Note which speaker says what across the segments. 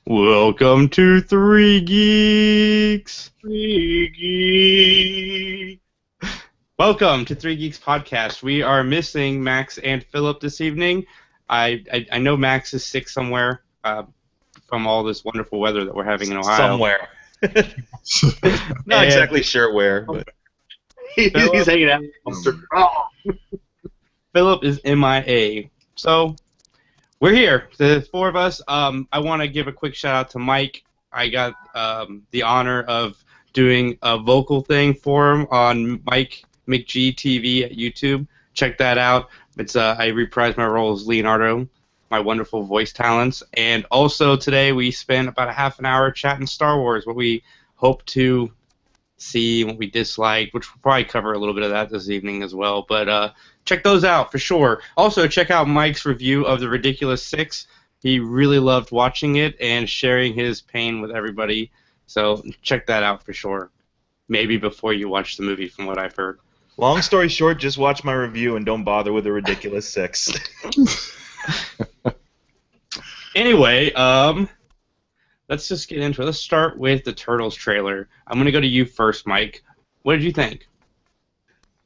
Speaker 1: Welcome to Three Geeks.
Speaker 2: Freaky.
Speaker 1: Welcome to Three Geeks podcast. We are missing Max and Philip this evening. I know Max is sick somewhere from all this wonderful weather that we're having in Ohio.
Speaker 2: Somewhere. Not
Speaker 1: And
Speaker 2: exactly sure where, but
Speaker 3: He's
Speaker 1: Philip,
Speaker 3: hanging out. Oh,
Speaker 1: Philip is MIA. So we're here, the four of us. I want to give a quick shout out to Mike. I got the honor of doing a vocal thing for him on Mike McG TV at YouTube. Check that out. It's I reprised my role as Leonardo, my wonderful voice talents. And also today we spent about a half an hour chatting Star Wars, what we hope to see, what we dislike, which we'll probably cover a little bit of that this evening as well. But check those out for sure. Also, check out Mike's review of The Ridiculous Six. He really loved watching it and sharing his pain with everybody. So check that out for sure. Maybe before you watch the movie, from what I've heard.
Speaker 2: long story short, just watch my review and don't bother with the ridiculous six.
Speaker 1: Anyway, let's just get into it. Let's start with the Turtles trailer. I'm going to go to you first, Mike. What did you think?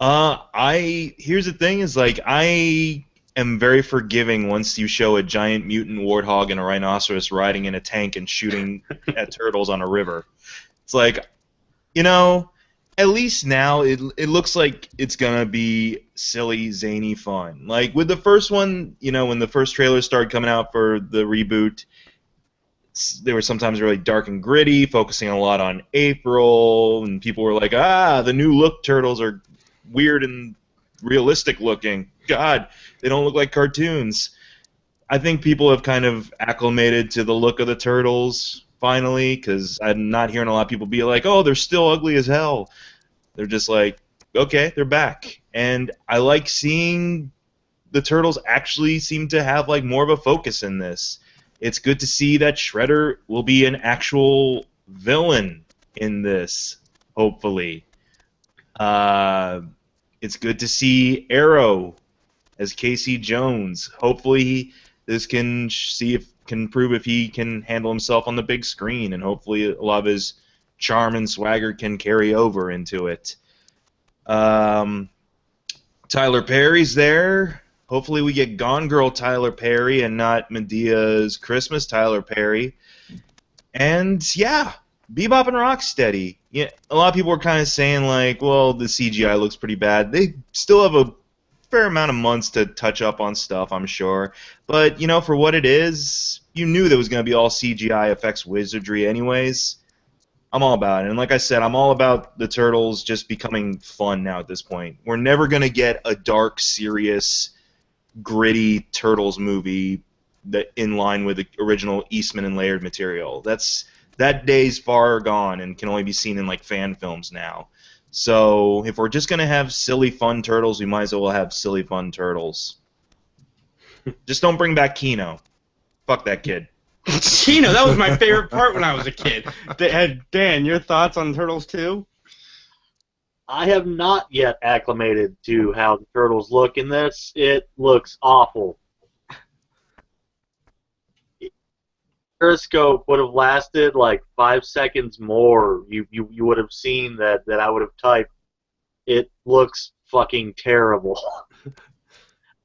Speaker 2: Here's the thing is like I am very forgiving once you show a giant mutant warthog and a rhinoceros riding in a tank and shooting at turtles on a river. It's like, at least now it looks like it's gonna be silly, zany fun. Like with the first one, when the first trailers started coming out for the reboot, they were sometimes really dark and gritty, focusing a lot on April, and people were like, the new look turtles are weird and realistic looking. God, they don't look like cartoons. I think people have kind of acclimated to the look of the turtles finally, because I'm not hearing a lot of people be like, oh, they're still ugly as hell. They're just like, okay, they're back. And I like seeing the turtles actually seem to have like more of a focus in this. It's good to see that Shredder will be an actual villain in this, hopefully. It's good to see Arrow as Casey Jones. Hopefully, this can prove if he can handle himself on the big screen, and hopefully, a lot of his charm and swagger can carry over into it. Tyler Perry's there. Hopefully, we get Gone Girl Tyler Perry and not Medea's Christmas Tyler Perry. And yeah, Bebop and Rocksteady. Yeah, a lot of people were kind of saying like, well, the CGI looks pretty bad. They still have a fair amount of months to touch up on stuff, I'm sure. But for what it is, you knew there was going to be all CGI effects wizardry anyways. I'm all about it. And like I said, I'm all about the Turtles just becoming fun now at this point. We're never going to get a dark, serious, gritty Turtles movie that in line with the original Eastman and Laird material. That day's far gone and can only be seen in like fan films now. So if we're just gonna have silly fun turtles, we might as well have silly fun turtles. Just don't bring back Keno. Fuck that kid.
Speaker 1: Keno, that was my favorite part when I was a kid. Dan, your thoughts on Turtles 2?
Speaker 3: I have not yet acclimated to how the turtles look in this. It looks awful. Periscope would have lasted like 5 seconds more. You would have seen that I would have typed. It looks fucking terrible.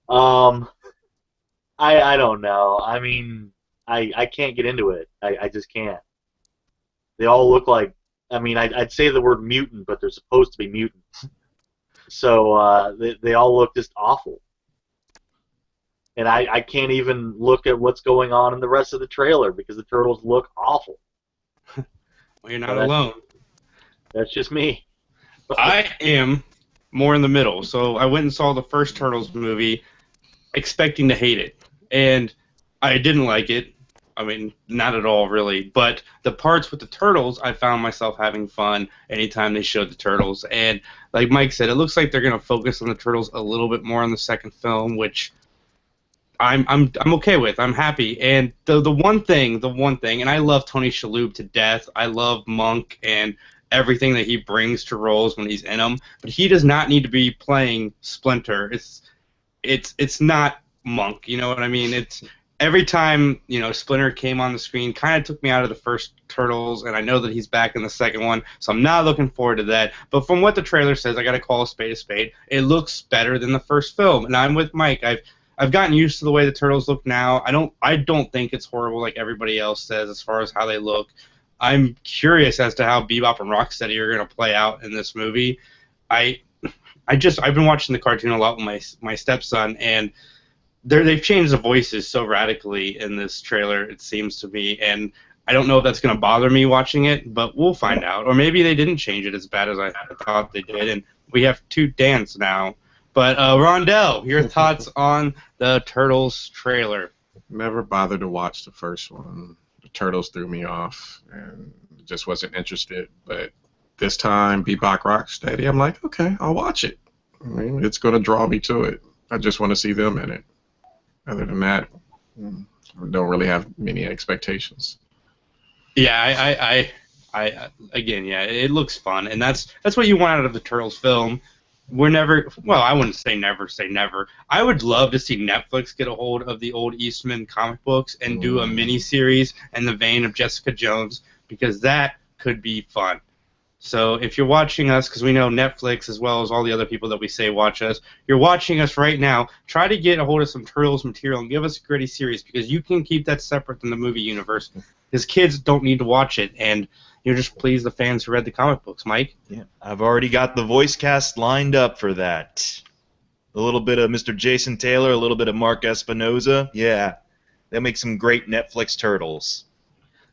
Speaker 3: I don't know. I mean, I can't get into it. I just can't. They all look like. I mean, I'd say the word mutant, but they're supposed to be mutants. So they all look just awful. And I can't even look at what's going on in the rest of the trailer because the turtles look awful.
Speaker 1: Well, you're not alone.
Speaker 3: That's just me.
Speaker 1: I am more in the middle. So I went and saw the first Turtles movie expecting to hate it. And I didn't like it. I mean, not at all, really. But the parts with the Turtles, I found myself having fun anytime they showed the Turtles. And like Mike said, it looks like they're going to focus on the Turtles a little bit more in the second film, which I'm okay with. I'm happy. And the one thing, and I love Tony Shalhoub to death. I love Monk and everything that he brings to roles when he's in them. But he does not need to be playing Splinter. It's not Monk. You know what I mean? every time, Splinter came on the screen, kind of took me out of the first Turtles, and I know that he's back in the second one, so I'm not looking forward to that. But from what the trailer says, I got to call a spade a spade. It looks better than the first film, and I'm with Mike. I've gotten used to the way the Turtles look now. I don't think it's horrible like everybody else says as far as how they look. I'm curious as to how Bebop and Rocksteady are going to play out in this movie. I've been watching the cartoon a lot with my stepson, and they've changed the voices so radically in this trailer, it seems to me, and I don't know if that's going to bother me watching it, but we'll find out. Or maybe they didn't change it as bad as I thought they did, and we have two Dans now. But Rondell, your thoughts on the Turtles trailer?
Speaker 4: Never bothered to watch the first one. The Turtles threw me off, and just wasn't interested. But this time, Bebop Rocksteady, I'm like, okay, I'll watch it. I mean, it's going to draw me to it. I just want to see them in it. Other than that, I don't really have many expectations.
Speaker 1: Yeah, again, it looks fun, and that's what you want out of the Turtles film. I wouldn't say never say never. I would love to see Netflix get a hold of the old Eastman comic books and do a mini-series in the vein of Jessica Jones, because that could be fun. So if you're watching us, because we know Netflix as well as all the other people that we say watch us, you're watching us right now, try to get a hold of some Turtles material and give us a gritty series, because you can keep that separate from the movie universe, because kids don't need to watch it, and you'll just please the fans who read the comic books. Mike?
Speaker 2: Yeah, I've already got the voice cast lined up for that. A little bit of Mr. Jason Taylor, a little bit of Mark Espinoza. Yeah, they'll make some great Netflix Turtles.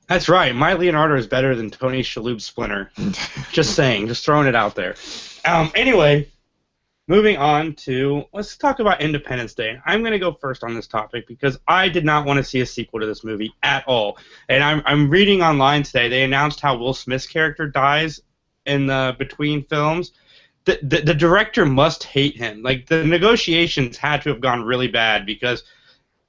Speaker 1: That's right. My Leonardo is better than Tony Shalhoub's Splinter. Just saying. Just throwing it out there. Anyway, moving on to, let's talk about Independence Day. I'm going to go first on this topic because I did not want to see a sequel to this movie at all. And I'm reading online today, they announced how Will Smith's character dies in the between films. The director must hate him. Like, the negotiations had to have gone really bad because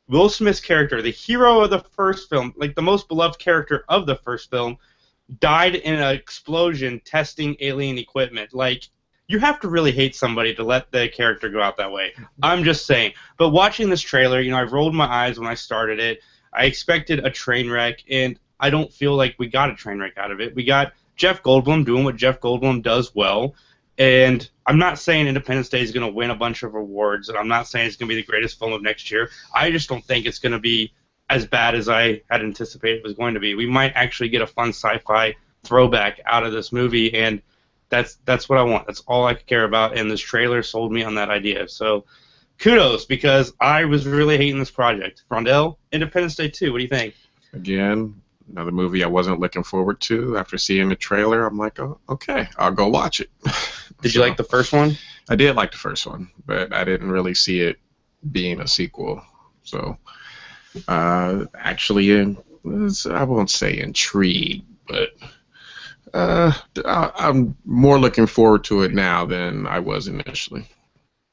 Speaker 1: Will Smith's character, the hero of the first film, like the most beloved character of the first film, died in an explosion testing alien equipment. Like, you have to really hate somebody to let the character go out that way. I'm just saying. But watching this trailer, I rolled my eyes when I started it. I expected a train wreck, and I don't feel like we got a train wreck out of it. We got Jeff Goldblum doing what Jeff Goldblum does well. And I'm not saying Independence Day is going to win a bunch of awards, and I'm not saying it's going to be the greatest film of next year. I just don't think it's going to be as bad as I had anticipated it was going to be. We might actually get a fun sci-fi throwback out of this movie, and that's what I want. That's all I care about, and this trailer sold me on that idea. So kudos, because I was really hating this project. Rondell, Independence Day 2, what do you think?
Speaker 4: Again, another movie I wasn't looking forward to. After seeing the trailer, I'm like, oh, okay, I'll go watch it.
Speaker 1: Did you like the first one?
Speaker 4: I did like the first one, but I didn't really see it being a sequel. So, actually, I won't say intrigued, but I'm more looking forward to it now than I was initially.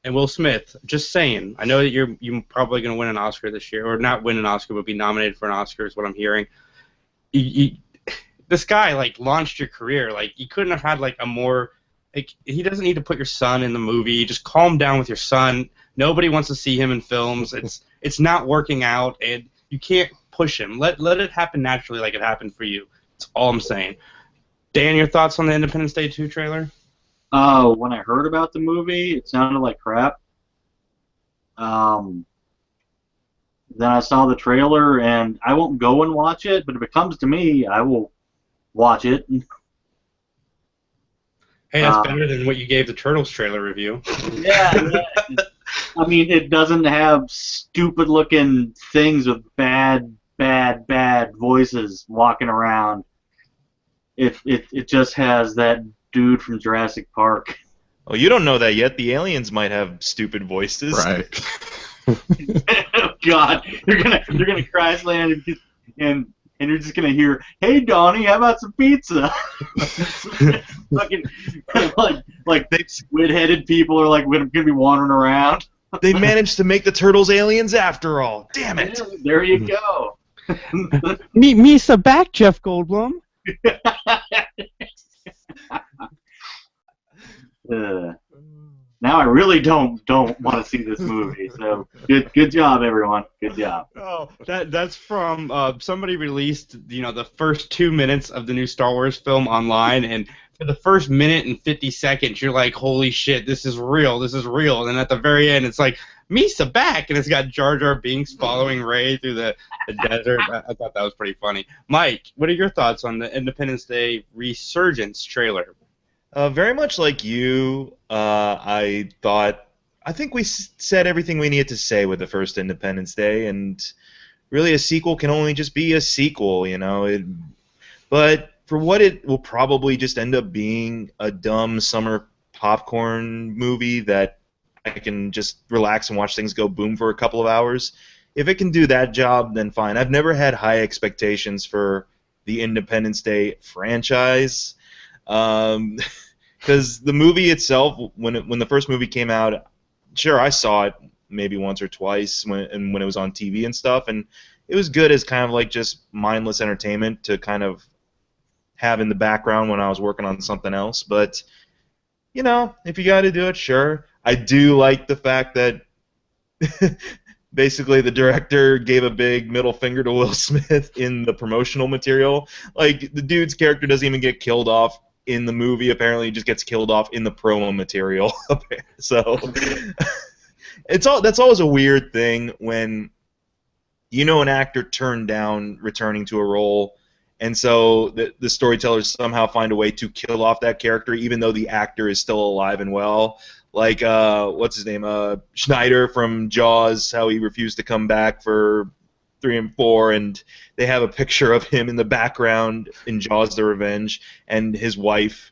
Speaker 1: And Will Smith, just saying, I know that you're probably going to win an Oscar this year, or not win an Oscar, but be nominated for an Oscar is what I'm hearing. This guy, like, launched your career. Like, you couldn't have had, like, a more... Like, he doesn't need to put your son in the movie. Just calm down with your son. Nobody wants to see him in films. It's not working out, and you can't push him. Let it happen naturally like it happened for you. That's all I'm saying. Dan, your thoughts on the Independence Day 2 trailer?
Speaker 3: When I heard about the movie, it sounded like crap. Then I saw the trailer, and I won't go and watch it, but if it comes to me, I will watch it.
Speaker 1: Hey, that's better than what you gave the Turtles trailer review.
Speaker 3: Yeah. I mean, it doesn't have stupid-looking things with bad voices walking around. It just has that dude from Jurassic Park.
Speaker 2: Oh, you don't know that yet. The aliens might have stupid voices.
Speaker 4: Right.
Speaker 3: Oh God, you're gonna crash land and you're just gonna hear, "Hey Donnie, how about some pizza?" Fucking like squid-headed people are like gonna be wandering around.
Speaker 2: They managed to make the turtles aliens after all. Damn it!
Speaker 3: Yeah, there you go.
Speaker 1: Misa back, Jeff Goldblum.
Speaker 3: Now I really don't want to see this movie. So good job, everyone. Good job.
Speaker 1: Oh, that's from somebody released the first 2 minutes of the new Star Wars film online, and for the first minute and 50 seconds, you're like, holy shit, this is real, and then at the very end, it's like Misa back, and it's got Jar Jar Binks following Rey through the desert. I thought that was pretty funny. Mike, what are your thoughts on the Independence Day Resurgence trailer?
Speaker 2: Very much like you, I think we said everything we needed to say with the first Independence Day, and really a sequel can only just be a sequel, you know. But for what it will probably just end up being a dumb summer popcorn movie that I can just relax and watch things go boom for a couple of hours. If it can do that job, then fine. I've never had high expectations for the Independence Day franchise. Because the movie itself, when the first movie came out, sure, I saw it maybe once or twice when it was on TV and stuff, and it was good as kind of like just mindless entertainment to kind of have in the background when I was working on something else. But, you know, if you got to do it, sure. I do like the fact that basically the director gave a big middle finger to Will Smith in the promotional material. Like, the dude's character doesn't even get killed off in the movie. Apparently, he just gets killed off in the promo material. So that's always a weird thing when an actor turned down returning to a role, and so the storytellers somehow find a way to kill off that character even though the actor is still alive and well. Like, what's his name? Schneider from Jaws, how he refused to come back for 3 and 4, and they have a picture of him in the background in Jaws: The Revenge, and his wife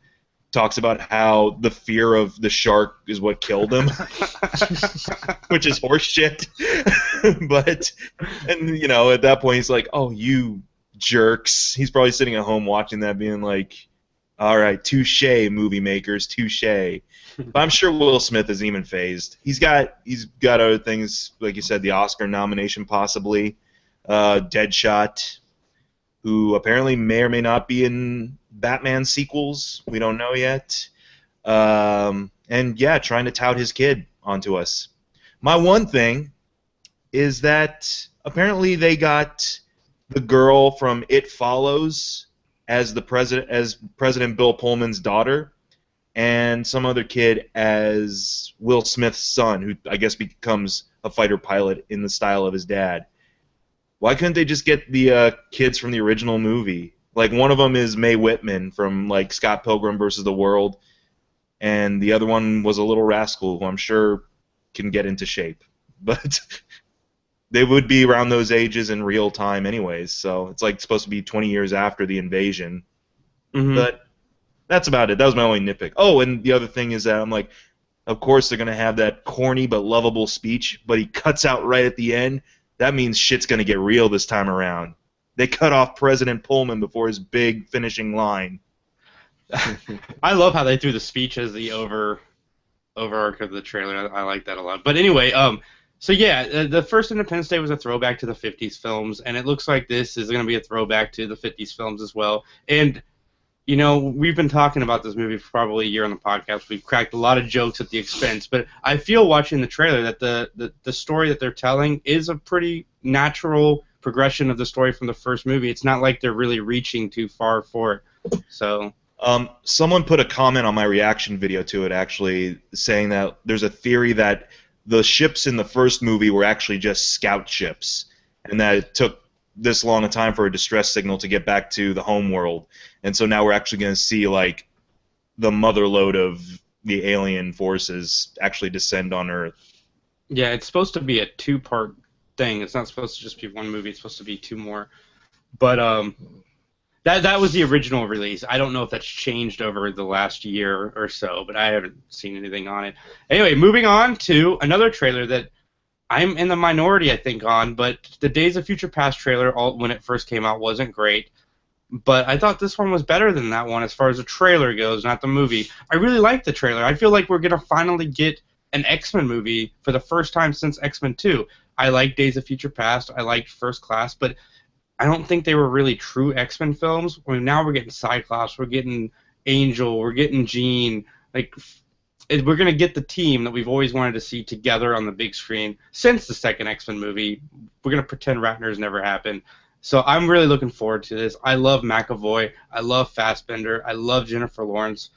Speaker 2: talks about how the fear of the shark is what killed him, which is horseshit. At that point he's like, "Oh, you jerks!" He's probably sitting at home watching that, being like, "All right, touche, movie makers, touche." But I'm sure Will Smith isn't even phased. He's got other things, like you said, the Oscar nomination possibly. Deadshot, who apparently may or may not be in Batman sequels. We don't know yet. And yeah, trying to tout his kid onto us. My one thing is that apparently they got the girl from It Follows as President Bill Pullman's daughter, and some other kid as Will Smith's son, who I guess becomes a fighter pilot in the style of his dad. Why couldn't they just get the kids from the original movie? Like, one of them is Mae Whitman from, like, Scott Pilgrim vs. the World, and the other one was a little rascal who I'm sure can get into shape. But they would be around those ages in real time anyways, so it's like supposed to be 20 years after the invasion. Mm-hmm. But that's about it. That was my only nitpick. Oh, and the other thing is that I'm like, of course they're going to have that corny but lovable speech, but he cuts out right at the end. That means shit's going to get real this time around. They cut off President Pullman before his big finishing line.
Speaker 1: I love how they threw the speech as the overarch of the trailer. I like that a lot. But anyway, so yeah, the first Independence Day was a throwback to the 50s films, and it looks like this is going to be a throwback to the 50s films as well. And we've been talking about this movie for probably a year on the podcast. We've cracked a lot of jokes at the expense, but I feel watching the trailer that the story that they're telling is a pretty natural progression of the story from the first movie. It's not like they're really reaching too far for it. So,
Speaker 2: someone put a comment on my reaction video to it, actually, saying that there's a theory that the ships in the first movie were actually just scout ships, and that it took this long a time for a distress signal to get back to the home world, and so now we're actually going to see, like, the motherlode of the alien forces actually descend on Earth.
Speaker 1: Yeah, it's supposed to be a 2-part thing. It's not supposed to just be one movie. It's supposed to be 2 more. But that was the original release. I don't know if that's changed over the last year or so, but I haven't seen anything on it. Anyway, moving on to another trailer that I'm in the minority, I think, on, but the Days of Future Past trailer, when it first came out, wasn't great. But I thought this one was better than that one as far as the trailer goes, not the movie. I really liked the trailer. I feel like we're going to finally get an X-Men movie for the first time since X-Men 2. I liked Days of Future Past. I liked First Class, but I don't think they were really true X-Men films. I mean, now we're getting Cyclops, we're getting Angel, we're getting Jean. Like, we're going to get the team that we've always wanted to see together on the big screen since the second X-Men movie. We're going to pretend Ratner's never happened. So I'm really looking forward to this. I love McAvoy. I love Fassbender. I love Jennifer Lawrence.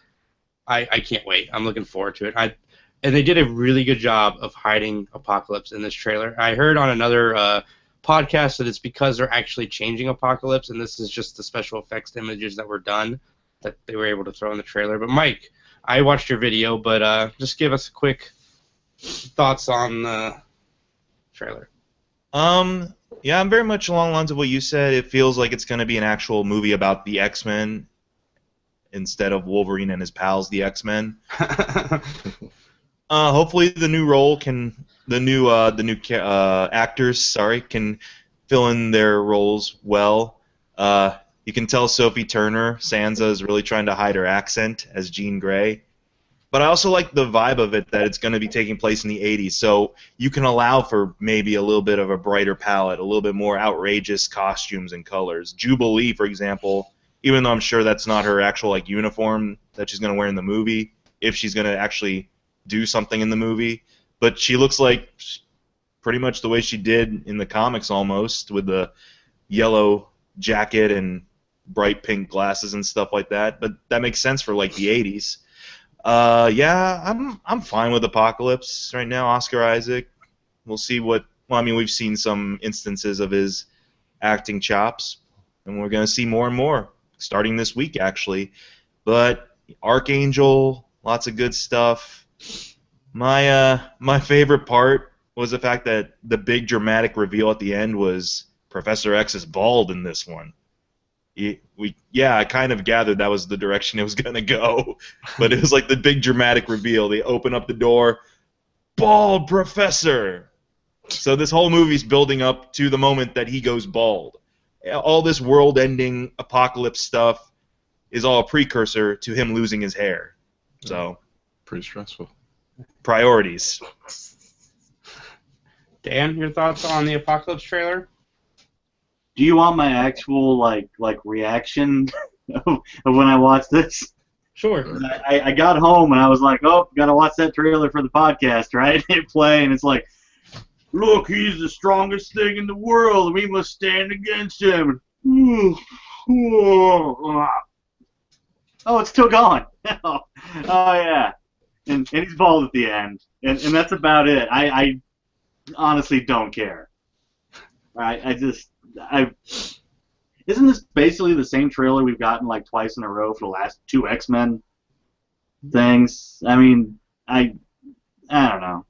Speaker 1: I can't wait. I'm looking forward to it. And they did a really good job of hiding Apocalypse in this trailer. I heard on another podcast that it's because they're actually changing Apocalypse, and this is just the special effects images that were done that they were able to throw in the trailer. But Mike, I watched your video, but just give us quick thoughts on the trailer.
Speaker 2: Yeah, I'm very much along the lines of what you said. It feels like it's going to be an actual movie about the X-Men instead of Wolverine and his pals, the X-Men. Hopefully, the new actors, can fill in their roles well. You can tell Sophie Turner, Sansa, is really trying to hide her accent as Jean Grey. But I also like the vibe of it, that it's going to be taking place in the 80s, so you can allow for maybe a little bit of a brighter palette, a little bit more outrageous costumes and colors. Jubilee, for example, even though I'm sure that's not her actual uniform that she's going to wear in the movie, if she's going to actually do something in the movie, but she looks like pretty much the way she did in the comics almost, with the yellow jacket and bright pink glasses and stuff like that. But that makes sense for the 80s. Yeah, I'm fine with Apocalypse right now. Oscar Isaac. We'll see what. Well, I mean, we've seen some instances of his acting chops, and we're gonna see more and more starting this week, actually. But Archangel, lots of good stuff. My favorite part was the fact that the big dramatic reveal at the end was Professor X is bald in this one. I kind of gathered that was the direction it was going to go, but it was like the big dramatic reveal. They open up the door, bald Professor! So this whole movie's building up to the moment that he goes bald. All this world-ending apocalypse stuff is all a precursor to him losing his hair. So,
Speaker 4: pretty stressful.
Speaker 2: Priorities.
Speaker 1: Dan, your thoughts on the Apocalypse trailer?
Speaker 3: Do you want my actual reaction of when I watched this?
Speaker 1: Sure.
Speaker 3: I got home and I was like, oh, gotta watch that trailer for the podcast, right? Hit play and it's like, look, he's the strongest thing in the world. We must stand against him. Oh, it's still gone. Oh yeah. And he's bald at the end. And that's about it. I honestly don't care. Isn't this basically the same trailer we've gotten twice in a row for the last two X-Men things? I mean, I don't know.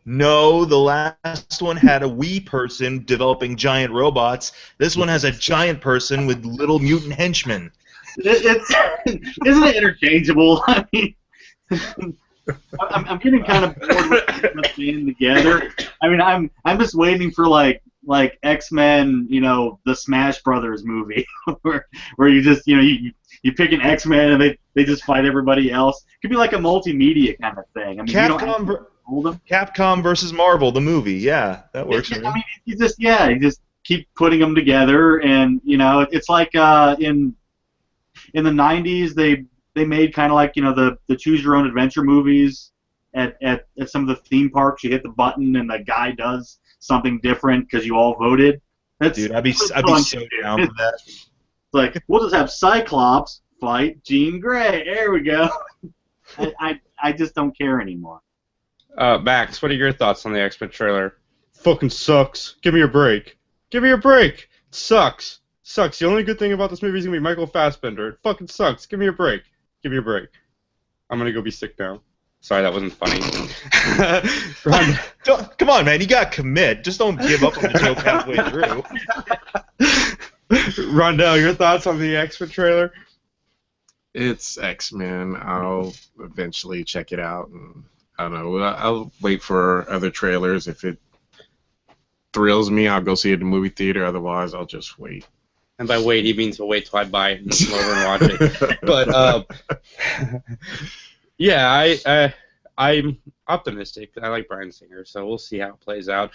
Speaker 2: No, the last one had a wee person developing giant robots. This one has a giant person with little mutant henchmen.
Speaker 3: Isn't it interchangeable? I mean, I'm getting kind of bored with being together. I mean, I'm just waiting for like X-Men, the Smash Brothers movie, where you just you pick an X-Men and they just fight everybody else. It could be like a multimedia kind of thing. I mean,
Speaker 2: Capcom versus Marvel, the movie. Yeah, that works for me.
Speaker 3: I mean, you just keep putting them together, and it's like in the 90s they made kind of like the choose your own adventure movies at some of the theme parks. You hit the button and the guy does something different because you all voted.
Speaker 2: Dude, I'd be so down for that.
Speaker 3: It's like, we'll just have Cyclops fight Jean Grey. There we go. I just don't care anymore.
Speaker 1: Max, what are your thoughts on the X-Men trailer? Fucking sucks. Give me a break. Give me a break. It sucks. Sucks. The only good thing about this movie is going to be Michael Fassbender. It fucking sucks. Give me a break. Give me a break. I'm going to go be sick now. Sorry, that wasn't funny.
Speaker 2: Come on, man. You got to commit. Just don't give up on the joke halfway through.
Speaker 1: Rondell, your thoughts on the X-Men trailer?
Speaker 4: It's X-Men. I'll eventually check it out. And I don't know. I'll wait for other trailers. If it thrills me, I'll go see it in the movie theater. Otherwise, I'll just wait.
Speaker 1: And by wait, he means we'll wait till I buy it and come over and watch it. But yeah, I'm optimistic. I like Bryan Singer, so we'll see how it plays out.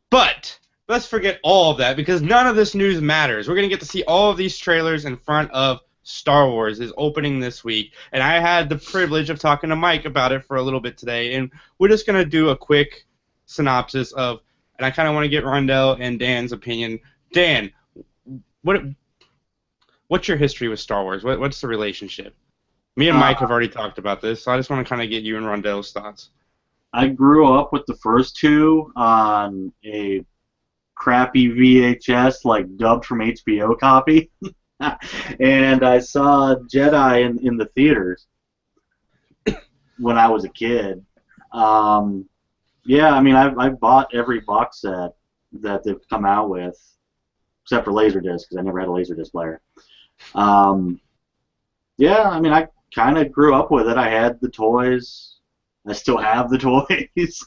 Speaker 1: But let's forget all of that because none of this news matters. We're going to get to see all of these trailers in front of Star Wars is opening this week, and I had the privilege of talking to Mike about it for a little bit today, and we're just going to do a quick synopsis of, and I kind of want to get Rondell and Dan's opinion. Dan, what's your history with Star Wars? What's the relationship? Me and Mike have already talked about this, so I just want to kind of get you and Rondell's thoughts.
Speaker 3: I grew up with the first two on a crappy VHS, like dubbed from HBO copy, and I saw Jedi in the theaters when I was a kid. Yeah, I mean, I bought every box set that they've come out with, except for Laserdisc, because I never had a Laserdisc player. Yeah, I mean, I kind of grew up with it. I had the toys. I still have the toys.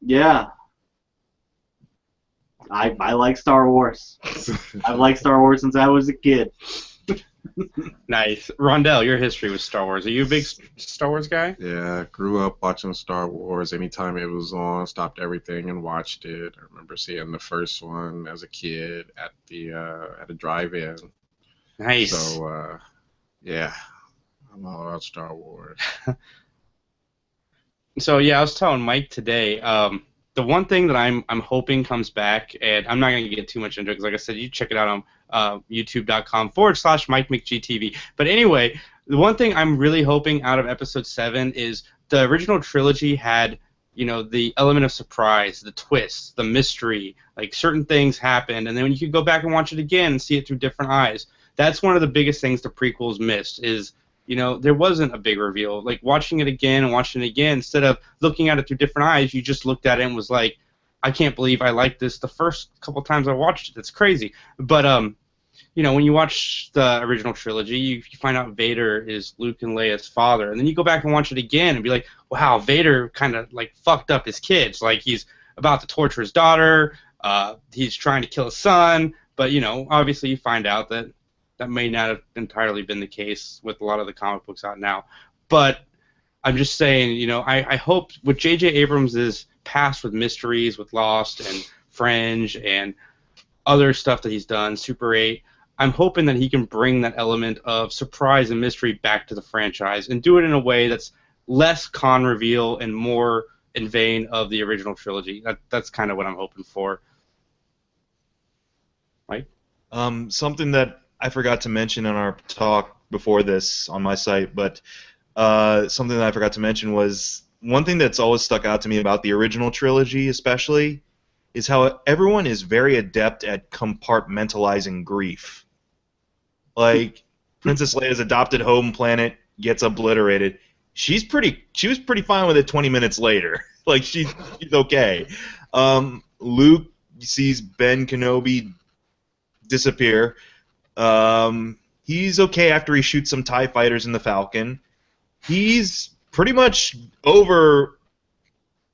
Speaker 3: Yeah. I like Star Wars. I've liked Star Wars since I was a kid.
Speaker 1: Nice. Rondell, your history with Star Wars. Are you a big Star Wars guy?
Speaker 4: Yeah, grew up watching Star Wars. Anytime it was on, stopped everything and watched it. I remember seeing the first one as a kid at a drive-in.
Speaker 1: Nice.
Speaker 4: So, yeah, I'm all about Star Wars.
Speaker 1: So yeah, I was telling Mike today. The one thing that I'm hoping comes back, and I'm not going to get too much into it because, like I said, you check it out on youtube.com/MikeMcGTV. But anyway, the one thing I'm really hoping out of Episode 7 is the original trilogy had, the element of surprise, the twist, the mystery. Like certain things happened, and then when you could go back and watch it again and see it through different eyes. That's one of the biggest things the prequels missed is. There wasn't a big reveal. Like, watching it again and watching it again, instead of looking at it through different eyes, you just looked at it and was like, I can't believe I liked this the first couple times I watched it. That's crazy. But, when you watch the original trilogy, you find out Vader is Luke and Leia's father. And then you go back and watch it again and be like, wow, Vader kind of, fucked up his kids. Like, he's about to torture his daughter. He's trying to kill his son. But, obviously you find out that may not have entirely been the case with a lot of the comic books out now. But I'm just saying, I hope with J.J. Abrams' past with mysteries, with Lost and Fringe and other stuff that he's done, Super 8, I'm hoping that he can bring that element of surprise and mystery back to the franchise and do it in a way that's less con reveal and more in vein of the original trilogy. That's kind of what I'm hoping for. Mike?
Speaker 2: Something that I forgot to mention in our talk before this on my site, but something that I forgot to mention was one thing that's always stuck out to me about the original trilogy especially is how everyone is very adept at compartmentalizing grief. Like, Princess Leia's adopted home planet gets obliterated. She was pretty fine with it 20 minutes later. Like, she's okay. Luke sees Ben Kenobi disappear. He's okay after he shoots some TIE fighters in the Falcon. He's pretty much over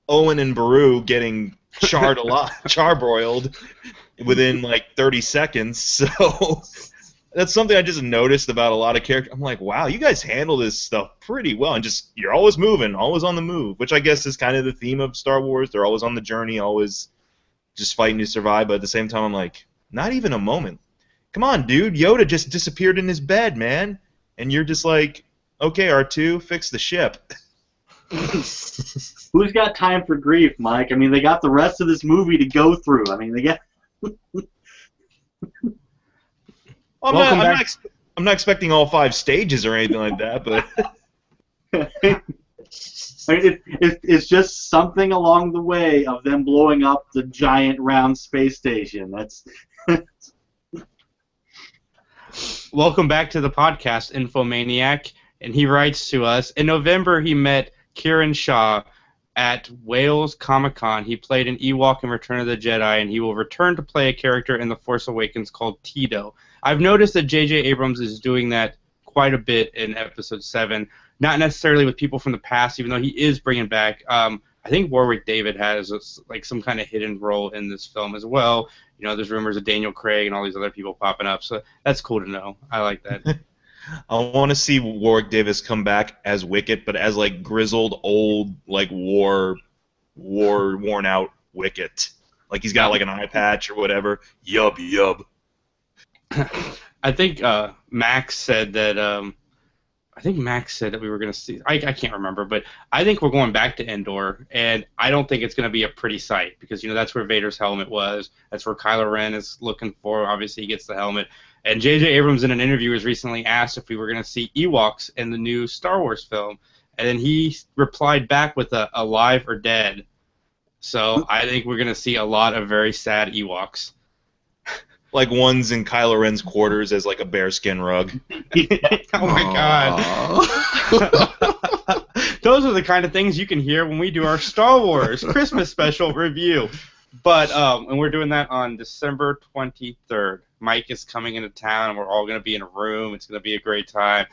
Speaker 2: Owen and Beru getting charbroiled within 30 seconds. So that's something I just noticed about a lot of characters. I'm like, wow, you guys handle this stuff pretty well, and you're always moving, always on the move, which I guess is kind of the theme of Star Wars. They're always on the journey, always just fighting to survive. But at the same time, I'm like, not even a moment. Come on, dude. Yoda just disappeared in his bed, man. And you're just like, okay, R2, fix the ship.
Speaker 3: Who's got time for grief, Mike? I mean, they got the rest of this movie to go through. I mean, they got...
Speaker 2: I'm not expecting all 5 stages or anything like that, but...
Speaker 3: I mean, it's just something along the way of them blowing up the giant round space station. That's...
Speaker 1: Welcome back to the podcast, Infomaniac. And he writes to us, in November he met Kieran Shaw at Wales Comic-Con. He played an Ewok in Return of the Jedi, and he will return to play a character in The Force Awakens called Tito. I've noticed that J.J. Abrams is doing that quite a bit in Episode 7, not necessarily with people from the past, even though he is bringing back, I think Warwick David has some kind of hidden role in this film as well. There's rumors of Daniel Craig and all these other people popping up, so that's cool to know. I like that.
Speaker 2: I want to see Warwick Davis come back as Wicket, but as grizzled, old, worn out Wicket. Like he's got an eye patch or whatever. Yub.
Speaker 1: I think Max said that. I think Max said that we were going to see. I can't remember, but I think we're going back to Endor, and I don't think it's going to be a pretty sight because that's where Vader's helmet was. That's where Kylo Ren is looking for. Obviously, he gets the helmet. And J.J. Abrams in an interview was recently asked if we were going to see Ewoks in the new Star Wars film, and then he replied back with a alive or dead. So I think we're going to see a lot of very sad Ewoks.
Speaker 2: Like one's in Kylo Ren's quarters as like a bearskin rug.
Speaker 1: Oh my god. Those are the kind of things you can hear when we do our Star Wars Christmas special review. But and we're doing that on December 23rd. Mike is coming into town, and we're all going to be in a room. It's going to be a great time.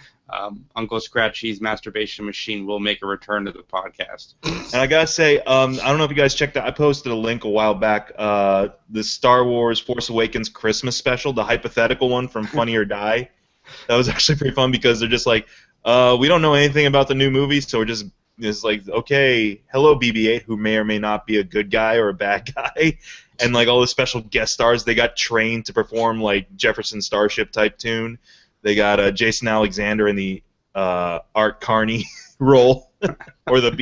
Speaker 1: Uncle Scratchy's masturbation machine will make a return to the podcast.
Speaker 2: And I gotta say, I don't know if you guys checked out. I posted a link a while back. The Star Wars Force Awakens Christmas special, the hypothetical one from Funny or Die. That was actually pretty fun because they're just like, we don't know anything about the new movie, so we're just like, okay, hello BB-8, who may or may not be a good guy or a bad guy, and like all the special guest stars, they got trained to perform like Jefferson Starship type tune. They got Jason Alexander in the Art Carney role, or the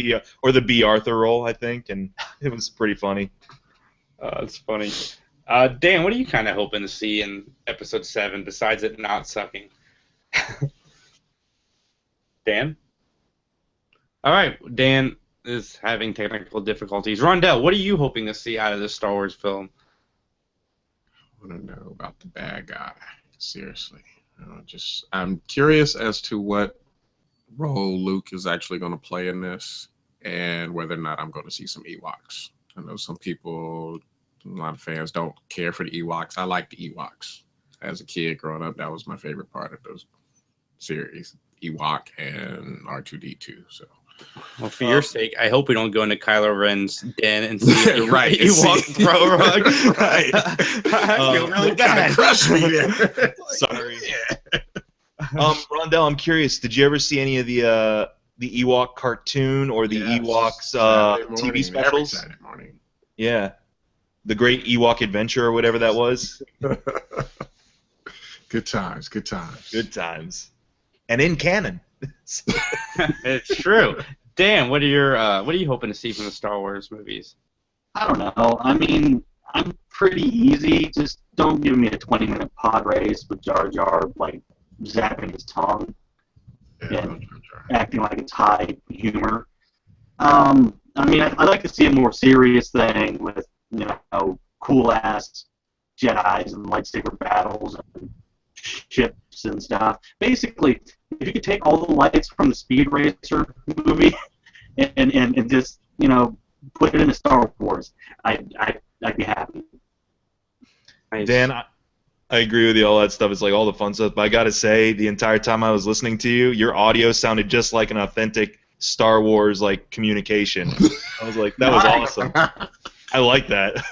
Speaker 2: B. Arthur role, I think, and it was pretty funny.
Speaker 1: It's funny. Dan, what are you kind of hoping to see in Episode 7 besides it not sucking? Dan? All right, Dan is having technical difficulties. Rondell, what are you hoping to see out of this Star Wars film?
Speaker 4: I want to know about the bad guy. Seriously. I'm curious as to what role Luke is actually going to play in this, and whether or not I'm going to see some Ewoks. I know some people, a lot of fans, don't care for the Ewoks. I like the Ewoks. As a kid growing up, that was my favorite part of those series, Ewok and R2-D2. So.
Speaker 1: Well, for your sake, I hope we don't go into Kylo Ren's den and see
Speaker 4: right,
Speaker 1: Ewok throw rug.
Speaker 4: Right.
Speaker 1: I feel really bad.
Speaker 4: Crush me there.
Speaker 2: Sorry. Rondell, I'm curious. Did you ever see any of the Ewok cartoon or the Ewoks TV specials?
Speaker 4: Saturday morning.
Speaker 2: Yeah, the Great Ewok Adventure or whatever that was.
Speaker 4: Good times. Good times.
Speaker 2: Good times. And in canon.
Speaker 1: It's true. Dan, what are you hoping to see from the Star Wars movies?
Speaker 3: I don't know. I mean, I'm pretty easy. Just don't give me a 20-minute pod race with Jar Jar like zapping his tongue and acting like it's high humor. I mean, I'd like to see a more serious thing with cool ass Jedis and lightsaber battles and ships and stuff. Basically, if you could take all the lights from the Speed Racer movie and just put it into Star Wars, I'd be happy.
Speaker 1: Nice.
Speaker 2: Dan, I agree with you. All that stuff is like all the fun stuff. But I gotta say, the entire time I was listening to you, your audio sounded just like an authentic Star Wars like communication. I was like, that was awesome. I like that.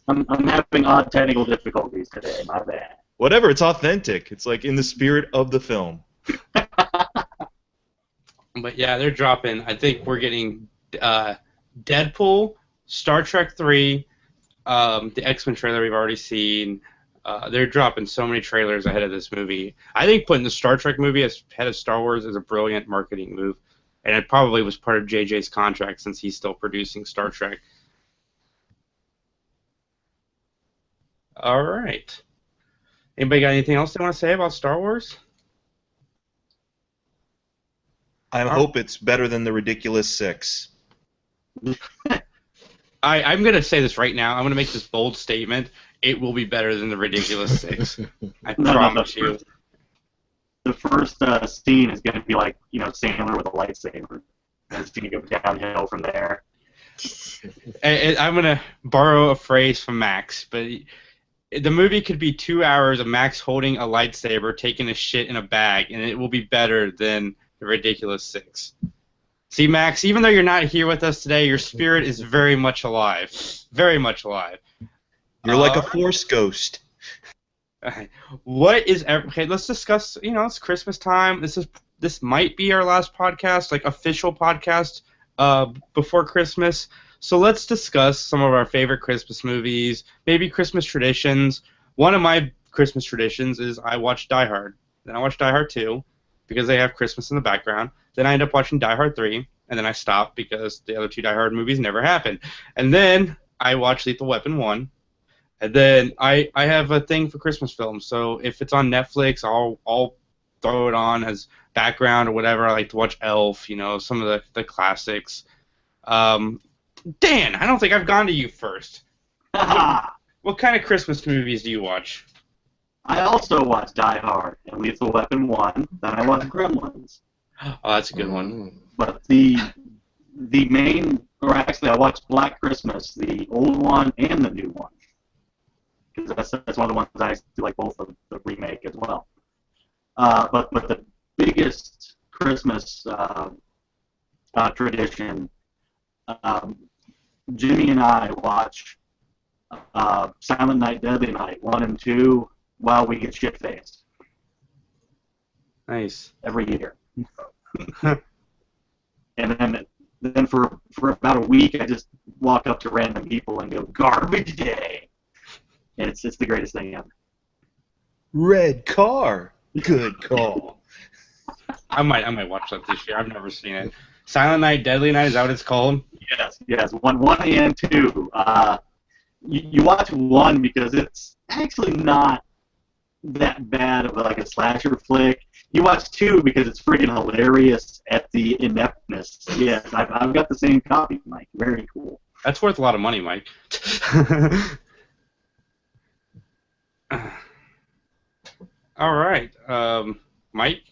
Speaker 3: I'm having odd technical difficulties today. My bad.
Speaker 2: Whatever, it's authentic. It's like in the spirit of the film.
Speaker 1: But yeah, they're dropping. I think we're getting Deadpool, Star Trek 3, the X-Men trailer we've already seen. They're dropping so many trailers ahead of this movie. I think putting the Star Trek movie ahead of Star Wars is a brilliant marketing move, and it probably was part of JJ's contract since he's still producing Star Trek. All right. Anybody got anything else they want to say about Star Wars?
Speaker 2: I hope it's better than the ridiculous 6.
Speaker 1: I'm going to say this right now. I'm going to make this bold statement. It will be better than the ridiculous 6. I promise you.
Speaker 3: The first scene is going to be like, Sandler with a lightsaber. And it's going to go downhill from there.
Speaker 1: And I'm going to borrow a phrase from Max, but the movie could be 2 hours of Max holding a lightsaber, taking a shit in a bag, and it will be better than the ridiculous 6. See, Max, even though you're not here with us today, your spirit is very much alive. Very much alive.
Speaker 2: You're like a Force ghost.
Speaker 1: What is... Okay, let's discuss... it's Christmas time. This might be our last podcast, like official podcast before Christmas. So let's discuss some of our favorite Christmas movies, maybe Christmas traditions. One of my Christmas traditions is I watch Die Hard. Then I watch Die Hard 2 because they have Christmas in the background. Then I end up watching Die Hard 3, and then I stop because the other two Die Hard movies never happened. And then I watch Lethal Weapon 1. And then I have a thing for Christmas films. So if it's on Netflix, I'll throw it on as background or whatever. I like to watch Elf, some of the classics. Dan, I don't think I've gone to you first. What kind of Christmas movies do you watch?
Speaker 5: I also watched Die Hard and Lethal Weapon 1. Then I watched Gremlins.
Speaker 1: Oh, that's a good one.
Speaker 5: But the main, or actually I watched Black Christmas, the old one and the new one. Because that's one of the ones I do like both of the remake as well. But the biggest Christmas tradition, Jimmy and I watch Silent Night, Deadly Night 1 and 2 while we get shit-faced.
Speaker 1: Nice.
Speaker 5: Every year. And then for about a week, I just walk up to random people and go, "Garbage Day." And it's the greatest thing ever.
Speaker 2: Red car. Good call.
Speaker 1: I might watch that this year. I've never seen it. Silent Night, Deadly Night, is that what it's called?
Speaker 5: Yes. One and 2. You watch 1 because it's actually not that bad of like a slasher flick. You watch 2 because it's freaking hilarious at the ineptness. Yes, I've got the same copy, Mike. Very cool.
Speaker 1: That's worth a lot of money, Mike. All right, Mike?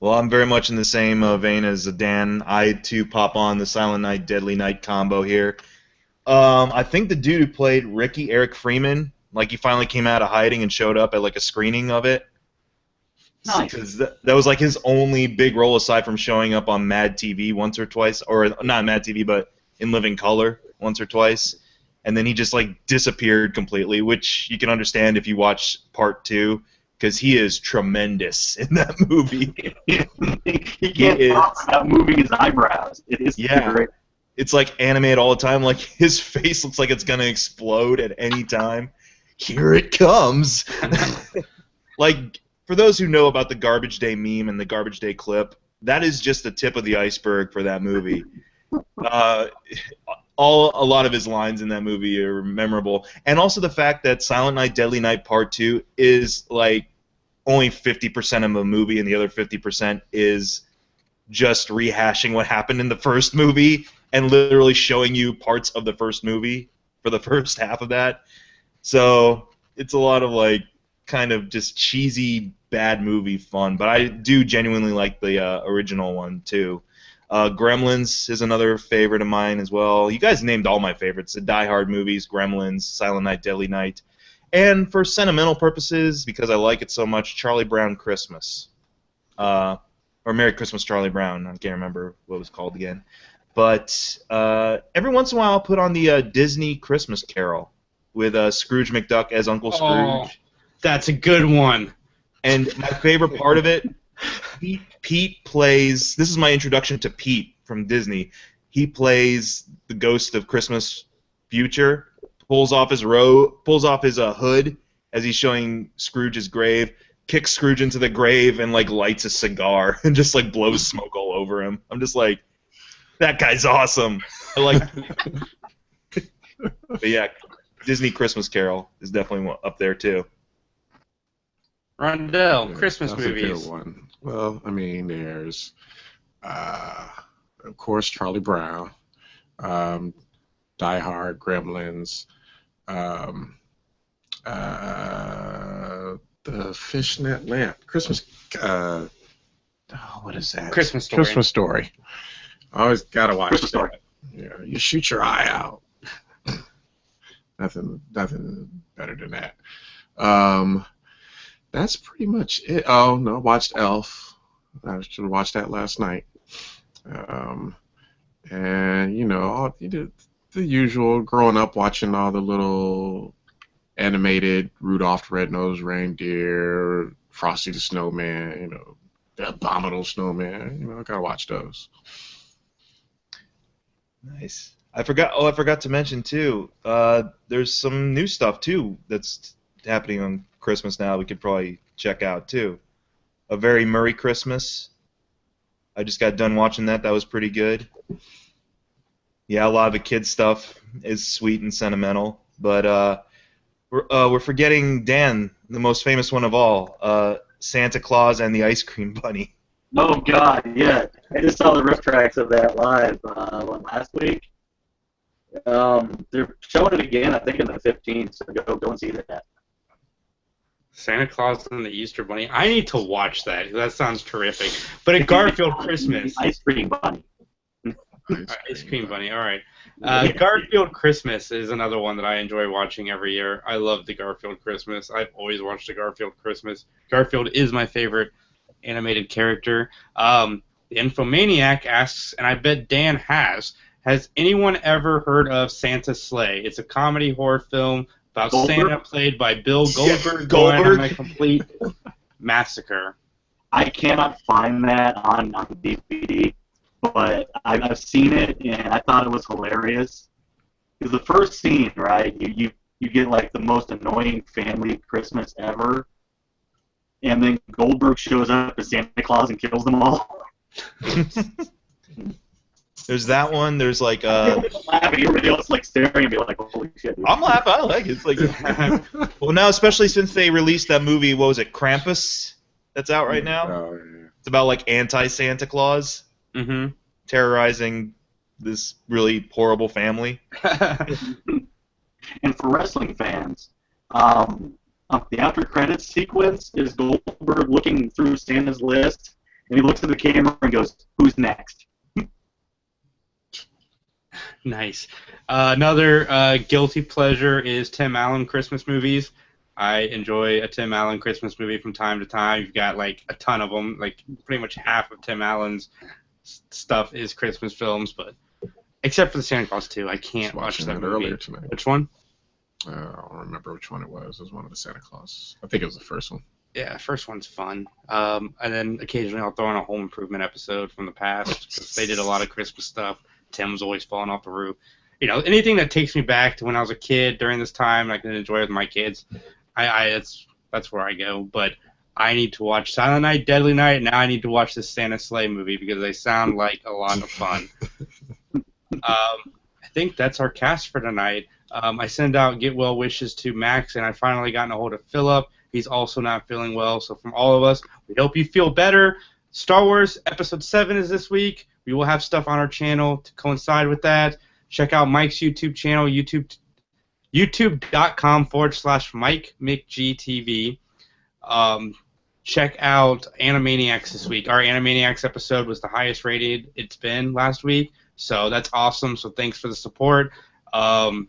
Speaker 2: Well, I'm very much in the same vein as Dan. I, too, pop on the Silent Night, Deadly Night combo here. I think the dude who played Ricky, Eric Freeman, he finally came out of hiding and showed up at, a screening of it.
Speaker 5: Nice.
Speaker 2: Because that was, his only big role aside from showing up on Mad TV once or twice. Or, not Mad TV, but in Living Color once or twice. And then he just, disappeared completely, which you can understand if you watch Part 2. Because he is tremendous in that movie.
Speaker 5: he can't stop moving his eyebrows. It is great.
Speaker 2: It's animated all the time. His face looks like it's gonna explode at any time. Here it comes. For those who know about the Garbage Day meme and the Garbage Day clip, that is just the tip of the iceberg for that movie. A lot of his lines in that movie are memorable, and also the fact that Silent Night, Deadly Night Part 2 is only 50% of the movie, and the other 50% is just rehashing what happened in the first movie and literally showing you parts of the first movie for the first half of that. So it's a lot of kind of just cheesy bad movie fun, but I do genuinely like the original one too. Gremlins is another favorite of mine as well. You guys named all my favorites: the Die Hard movies, Gremlins, Silent Night, Deadly Night, and for sentimental purposes, because I like it so much, Charlie Brown Christmas, or Merry Christmas, Charlie Brown. I can't remember what it was called again. But every once in a while, I'll put on the Disney Christmas Carol with Scrooge McDuck as Uncle Scrooge.
Speaker 1: Oh, that's a good one.
Speaker 2: And my favorite part of it, Pete plays. This is my introduction to Pete from Disney. He plays the ghost of Christmas Future. Pulls off his hood as he's showing Scrooge's grave. Kicks Scrooge into the grave and lights a cigar and just blows smoke all over him. I'm just that guy's awesome. But yeah, Disney Christmas Carol is definitely up there too.
Speaker 1: Rondell, Christmas
Speaker 4: that's
Speaker 1: movies.
Speaker 4: A good one. Well, I mean, there's, of course, Charlie Brown, Die Hard, Gremlins, the Fishnet Lamp, Christmas. What is that?
Speaker 1: Christmas Story.
Speaker 4: Christmas Story. I always gotta watch
Speaker 5: Christmas
Speaker 4: that.
Speaker 5: Story.
Speaker 4: Yeah, you shoot your eye out. nothing better than that. That's pretty much it. Oh no, watched Elf. I should have watched that last night. And the usual. Growing up, watching all the little animated Rudolph the Red-Nosed Reindeer, Frosty the Snowman, the Abominable Snowman. I gotta watch those.
Speaker 2: Nice. I forgot to mention too. There's some new stuff too that's happening on Christmas now we could probably check out too. A Very Merry Christmas. I just got done watching that. That was pretty good. Yeah, a lot of the kids stuff is sweet and sentimental, but we're forgetting Dan, the most famous one of all, Santa Claus and the Ice Cream Bunny.
Speaker 5: Oh God, yeah. I just saw the riff tracks of that live last week. They're showing it again, I think, in the 15th. So go and see that.
Speaker 1: Santa Claus and the Easter Bunny. I need to watch that. That sounds terrific. But a Garfield Christmas.
Speaker 5: Ice Cream Bunny.
Speaker 1: Ice Cream Bunny. All right. Garfield Christmas is another one that I enjoy watching every year. I love the Garfield Christmas. I've always watched the Garfield Christmas. Garfield is my favorite animated character. The Infomaniac asks, and I bet Dan has anyone ever heard of Santa's Sleigh? It's a comedy horror film about Santa played by Bill Goldberg, going on a complete massacre.
Speaker 5: I cannot find that on DVD, but I've seen it, and I thought it was hilarious. Because the first scene, right, you get like the most annoying family Christmas ever, and then Goldberg shows up as Santa Claus and kills them all.
Speaker 2: There's that one. There's like
Speaker 5: laughing, everybody else like staring and be like, "Holy shit!" Dude.
Speaker 2: I'm laughing. I like it. It's like, well, now especially since they released that movie. What was it, Krampus? That's out right now.
Speaker 4: Oh, yeah.
Speaker 2: It's about like anti-Santa Claus terrorizing this really horrible family.
Speaker 5: And for wrestling fans, the after credits sequence is Goldberg looking through Santa's list, and he looks at the camera and goes, "Who's next?"
Speaker 1: Nice. Another guilty pleasure is Tim Allen Christmas movies. I enjoy a Tim Allen Christmas movie from time to time. You've got like a ton of them. Like pretty much half of Tim Allen's stuff is Christmas films, but except for the Santa Claus 2, I can't watch that movie.
Speaker 4: Earlier tonight.
Speaker 1: Which one?
Speaker 4: I don't remember which one it was. It was one of the Santa Claus. I think it was the first one.
Speaker 1: Yeah, first one's fun. And then occasionally I'll throw in a Home Improvement episode from the past because they did a lot of Christmas stuff. Tim was always falling off the roof. You know, anything that takes me back to when I was a kid during this time, I can enjoy with my kids. That's where I go. But I need to watch Silent Night, Deadly Night. Now I need to watch this Santa Sleigh movie because they sound like a lot of fun. I think that's our cast for tonight. I send out get well wishes to Max, and I finally gotten a hold of Philip. He's also not feeling well. So from all of us, we hope you feel better. Star Wars Episode 7 is this week. We will have stuff on our channel to coincide with that. Check out Mike's YouTube channel, youtube.com/MikeMcGTV. Check out Animaniacs this week. Our Animaniacs episode was the highest rated it's been last week, so that's awesome. So thanks for the support. Our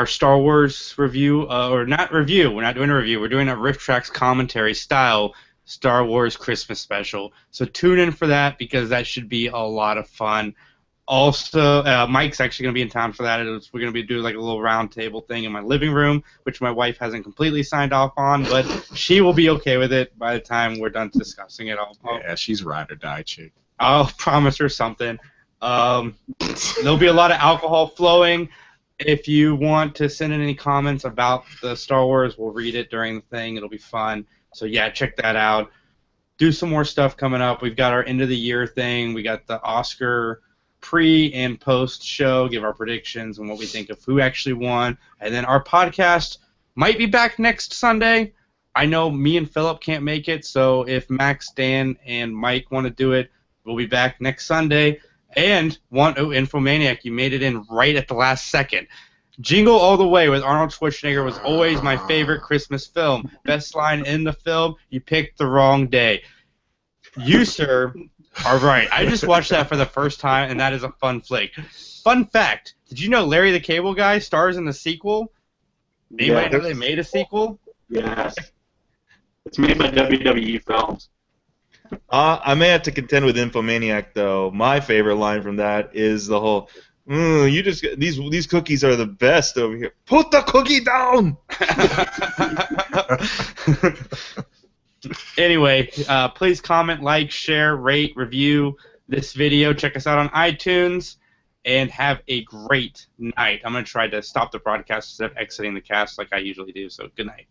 Speaker 1: Star Wars review, or not review, we're not doing a review, we're doing a Riff Tracks commentary style Star Wars Christmas special. So tune in for that because that should be a lot of fun. Also, Mike's actually going to be in town for that. We're going to be doing like a little round table thing in my living room, which my wife hasn't completely signed off on, but she will be okay with it by the time we're done discussing it.
Speaker 4: Yeah, she's ride or die chick.
Speaker 1: I'll promise her something. There'll be a lot of alcohol flowing. If you want to send in any comments about the Star Wars, we'll read it during the thing. It'll be fun. So, yeah, check that out. Do some more stuff coming up. We've got our end of the year thing. We got the Oscar pre and post show, give our predictions and what we think of who actually won. And then our podcast might be back next Sunday. I know me and Philip can't make it, so if Max, Dan, and Mike want to do it, we'll be back next Sunday. And Infomaniac, you made it in right at the last second. Jingle All the Way with Arnold Schwarzenegger was always my favorite Christmas film. Best line in the film, you picked the wrong day. You, sir, are right. I just watched that for the first time, and that is a fun flick. Fun fact, did you know Larry the Cable Guy stars in the sequel? Anybody know they made a sequel?
Speaker 5: Yes. It's made by WWE Films.
Speaker 2: I may have to contend with Infomaniac, though. My favorite line from that is the whole, you just these cookies are the best over here. Put the cookie down!
Speaker 1: Anyway, please comment, like, share, rate, review this video. Check us out on iTunes. and have a great night. I'm going to try to stop the broadcast instead of exiting the cast like I usually do, so good night.